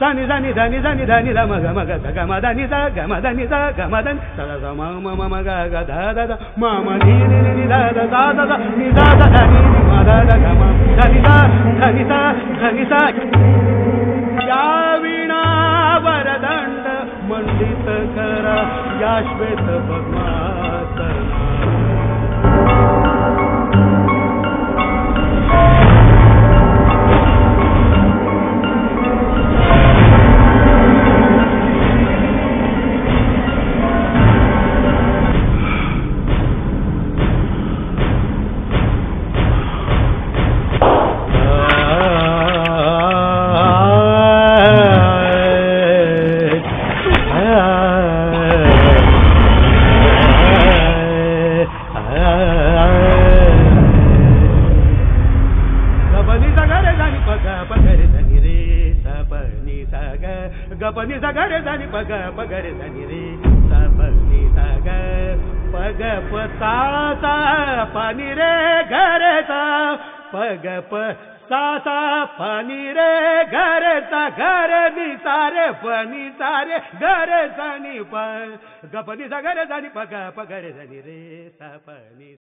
ಧನಿ ಧನಿ ಧನಿ ಧನಿ ಧನಿ the ಮಗ ಮಗ the ಗಮ ಧನಿ ದ ಗಮ ಧನಿ ದ ಗಮ ಧನಿ ದ ದ ಮ ಮ ಮ ಮ ಗ ಗ ದ ದ ದ ಮ ಮ ನಿ ನಿ ನಿ the the the the the ನಿ ದ ದ ದ ನಿ ಮ ದ ದ ಗಮ ಧನಿ the Dhani the Dhani the या वीणा वरदंड मंडित करा या श्वेत पद्मासना गपनी सा ग रे सा नि प ग रे सा नि रे सा प नि सा ग प ग प सा सा प नि रे ग रे सा प ग प सा सा प नि रे ग रे सा ग रे नि सा रे प नि सा रे ग रे सा नि प गपनी सा ग रे सा नि प ग रे सा नि रे सा प नि